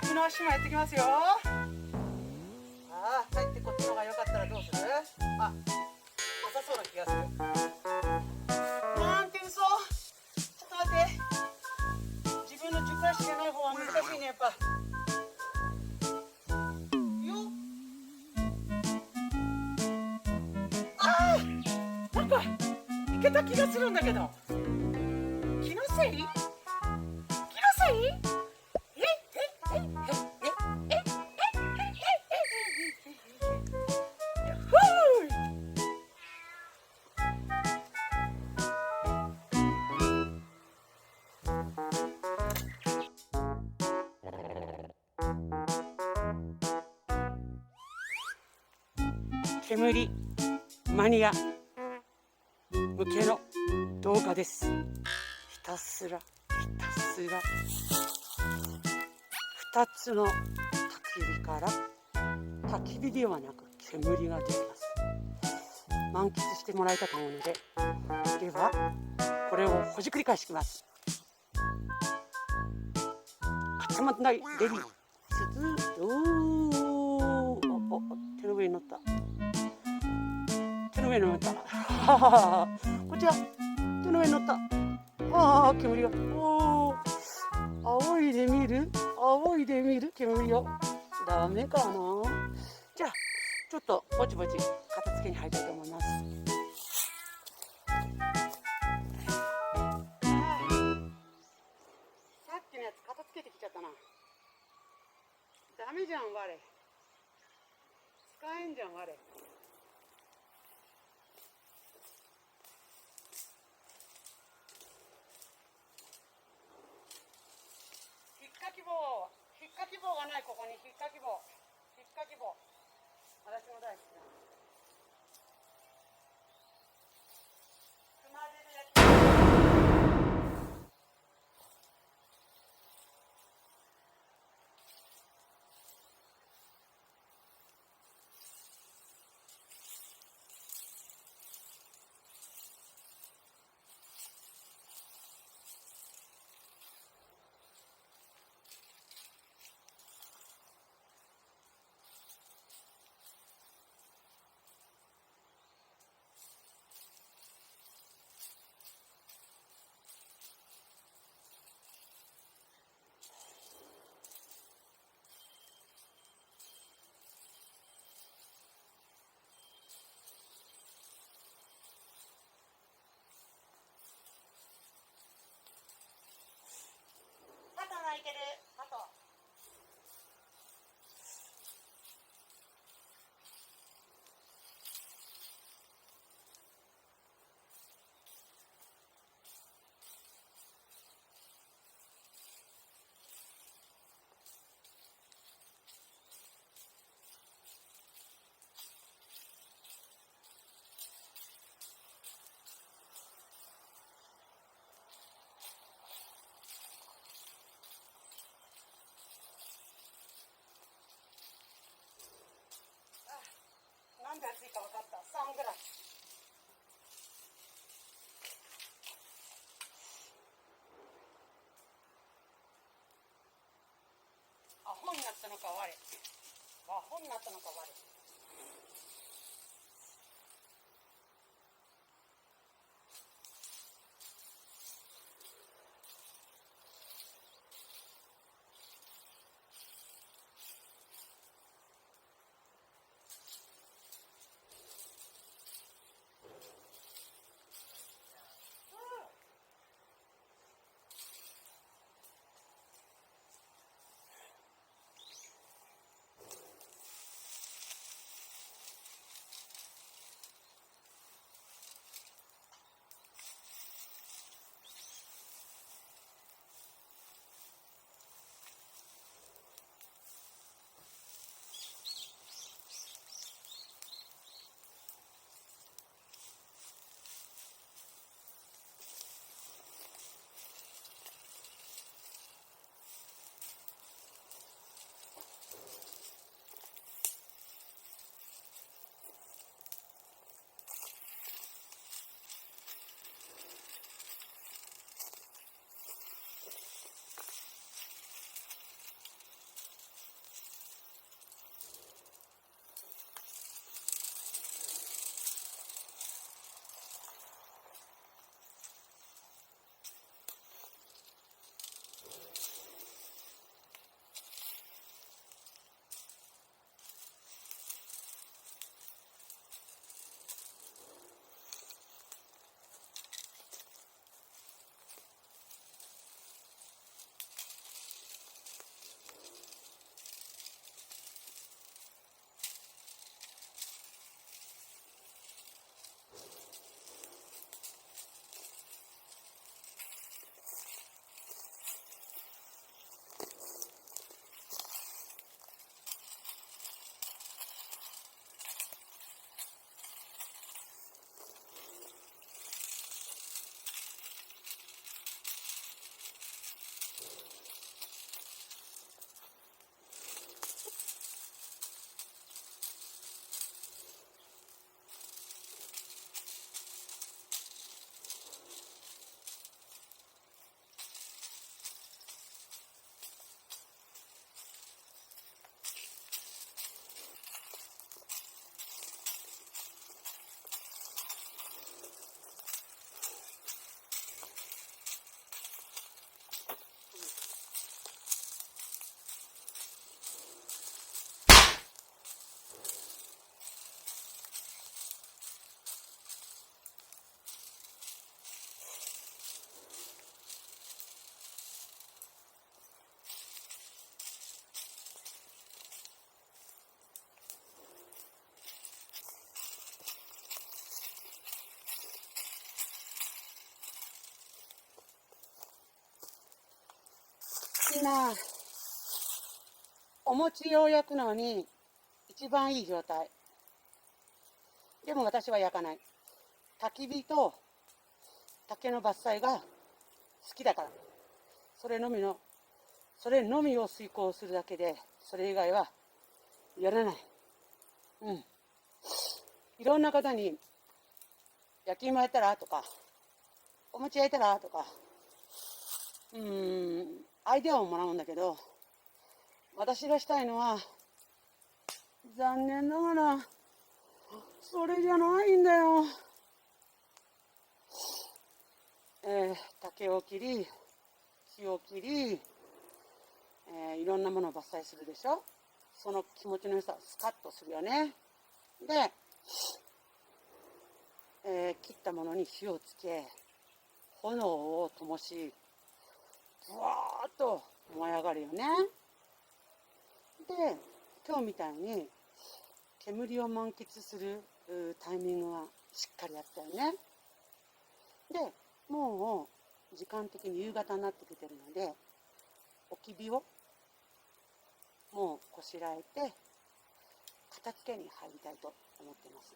逆の足もやってきますよ。帰ってこっちの方が良かったらどうする？良さそうな気がする。なんて嘘。ちょっと待って、自分の軸足がない方は難しいね、やっぱ。よなんかいけた気がするんだけど、気のせい？気のせい？煙マニア向けの動画です。ひたすら2つの焚き火から焚き火ではなく煙が出てます。満喫してもらえたと思うので、ではこれをほじくり返していきます。固まってないレディー手の上に乗った、手の上に乗ったこちら手の上に乗った。煙が仰いで見る煙を。ダメかな。じゃあちょっとぼちぼち片付けに入りたいと思います。さっきのやつ片付けてきちゃったな。ダメじゃん我。使えんじゃん我。引っかき棒がない。ここに引っかき棒。私も大好きな。熊手でやっていける。なんで暑いか分かった。サングラス。アホになったのか我。みんな、お餅を焼くのに一番いい状態。でも私は焼かない。焚き火と竹の伐採が好きだから。それのみを遂行するだけで、それ以外はやらない。うん。いろんな方に、焼き芋焼いたらとか、お餅焼いたらとか、アイデアをもらうんだけど、私がしたいのは、残念ながら、それじゃないんだよ。竹を切り、木を切り、いろんなものを伐採するでしょ。その気持ちの良さ、スカッとするよね。で、切ったものに火をつけ、炎を灯し、ぶわーっと燃え上がるよね。で、今日みたいに煙を満喫するタイミングはしっかりあったよね。で、もう時間的に夕方になってきてるので、置き火をもうこしらえて片付けに入りたいと思っています。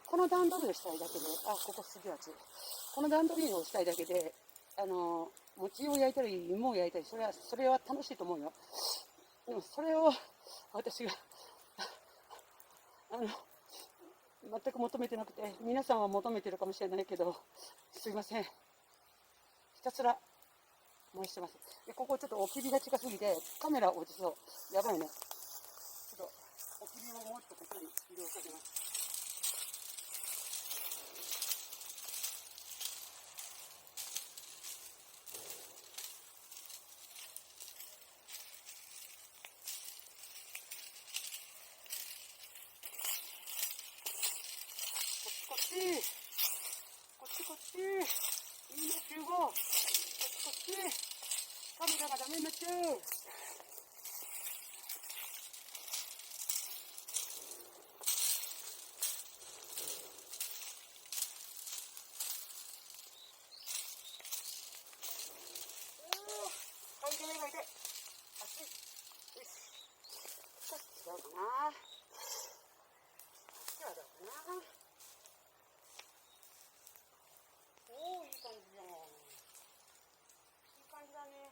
この段取りをしたいだけで、ここすげえ熱い。この段取りをしたいだけで、餅を焼いたり芋を焼いたり、それは楽しいと思うよ。でもそれを私が全く求めてなくて、皆さんは求めてるかもしれないけど、すいません。ひたすら燃やしてます。で、ここちょっと置き火が近すぎて、カメラ落ちそう。やばいね。ちょっと、置き火をもうちょっとここに移動させます。こっち。みんな集合。こっち。カメラがダメになっちゃう。痛い。熱い。よし。少し違うかな。じゃあどうかな。おー、いい感じじゃん。いい感じだね。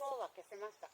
光は消せました。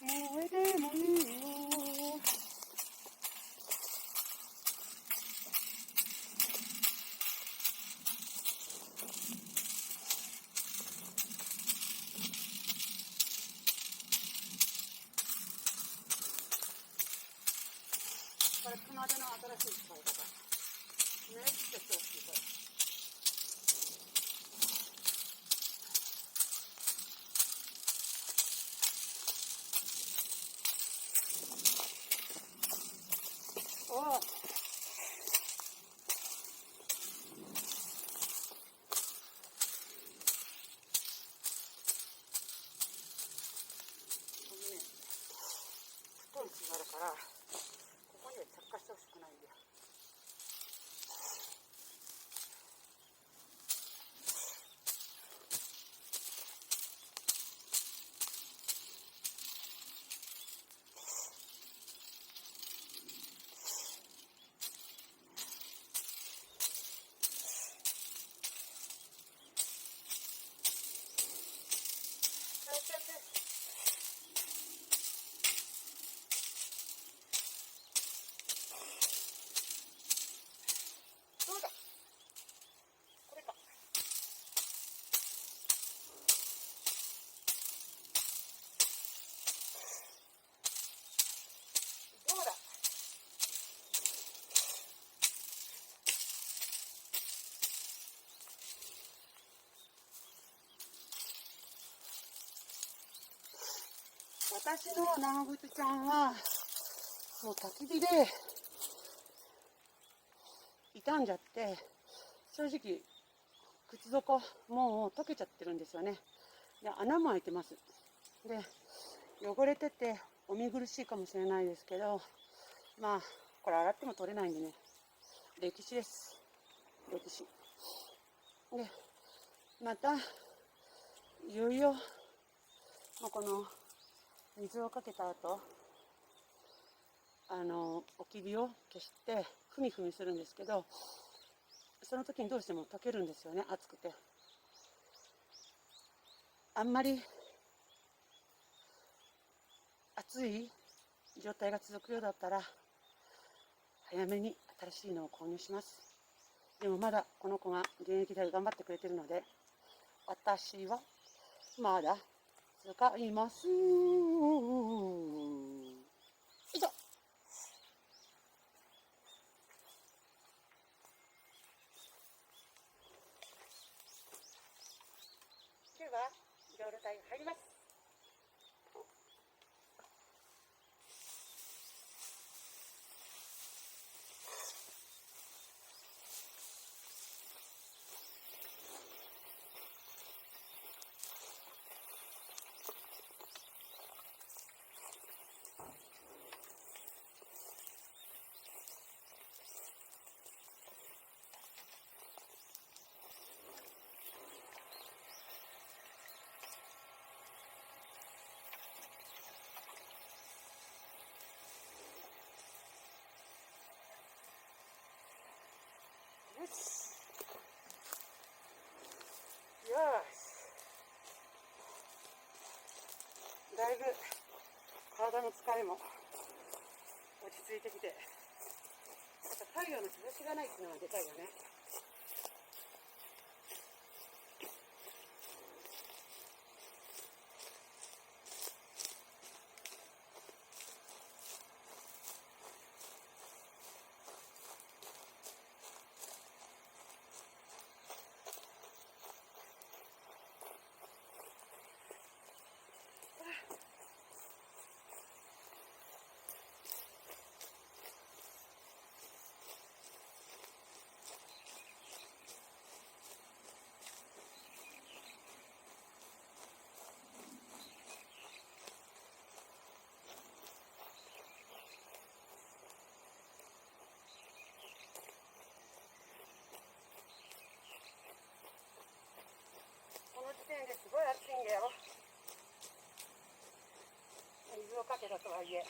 もうでもいいよ。これ熊手の新しい使い方。めっちゃ調子いいこれ。おお。太い木があるから、ここには着火してほしくないんだよ。どうだこれか。どうだ私の長靴ちゃんはもう焚き火で傷んじゃって、正直靴底もう溶けちゃってるんですよね。で、穴も開いてます。で、汚れててお見苦しいかもしれないですけど、まあこれ洗っても取れないんでね、歴史です。歴史で、またいよいよこの水をかけた後、置き火を消してふみふみするんですけど、その時にどうしても溶けるんですよね、熱くて。あんまり熱い状態が続くようだったら早めに新しいのを購入します。でもまだこの子が現役で頑張ってくれてるので、私はまだ使います。以上。ではロールタイ入ります。よし、だいぶ体の疲れも落ち着いてきて、太陽の日差しがないっていうのはでかいよね。この時点ですごい暑いんだよ。水をかけたとはいえ。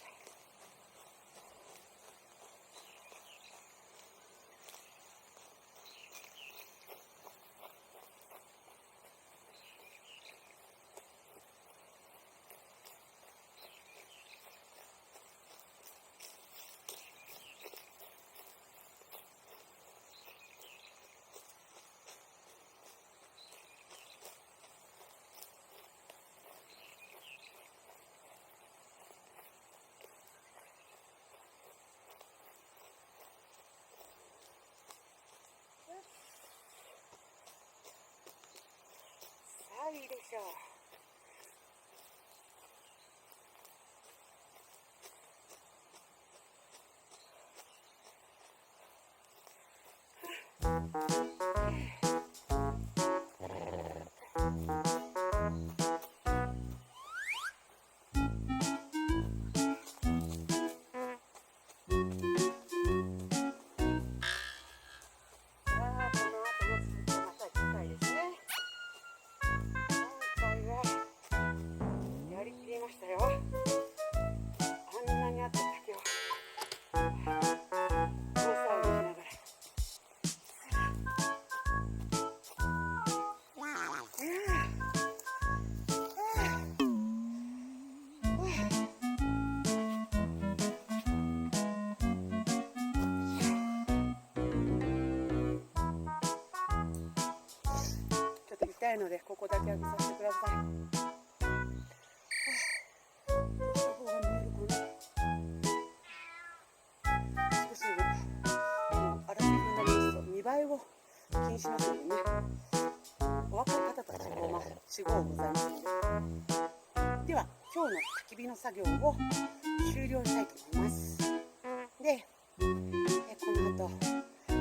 さあいいでしょう。痛いのでここだけ上げさせてください。方が見えるかな。少しでも荒切りになりますと見栄えを気にしますのでね。お分かり方として違うございますので。では今日の焚き火の作業を終了したいと思います。で、この後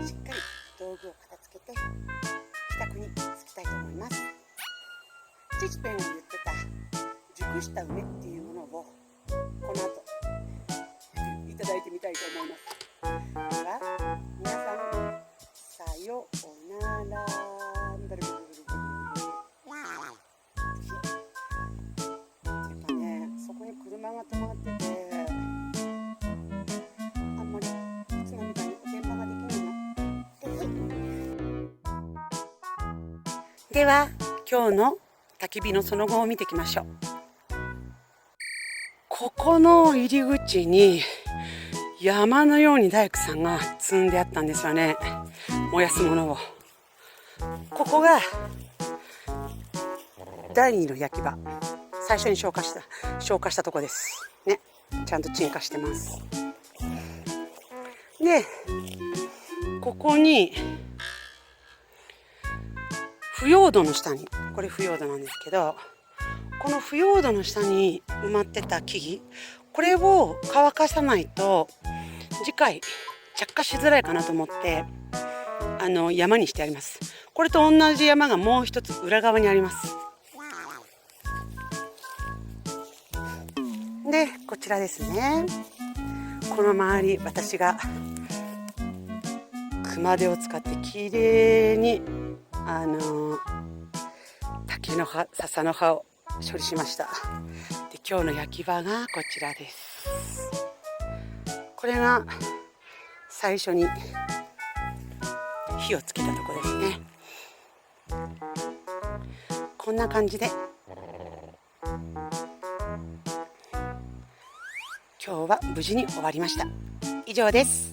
しっかり道具を片付けて帰宅に着きたいと思います。チチペンが言ってた熟した梅っていうものをこの後いただいてみたいと思います。では皆さんさようなら。ブルブルブルブルっていうかね、そこに車が止まっててあんまりいつもみたいにおてんばができないの。では今日の焚き火のその後を見ていきましょう。ここの入り口に山のように大工さんが積んであったんですよね、燃やすものを。ここが第2の焼き場、最初に消火したとこですね。ちゃんと鎮火してます。でここに腐葉土の下に、これ腐葉土なんですけど、この腐葉土の下に埋まってた木々、これを乾かさないと次回着火しづらいかなと思って山にしてあります。これと同じ山がもう一つ裏側にあります。でこちらですね。この周り、私が熊手を使ってきれいに竹の葉、笹の葉を処理しました。で今日の焼き場がこちらです。これが最初に火をつけたとこですね。こんな感じで今日は無事に終わりました。以上です。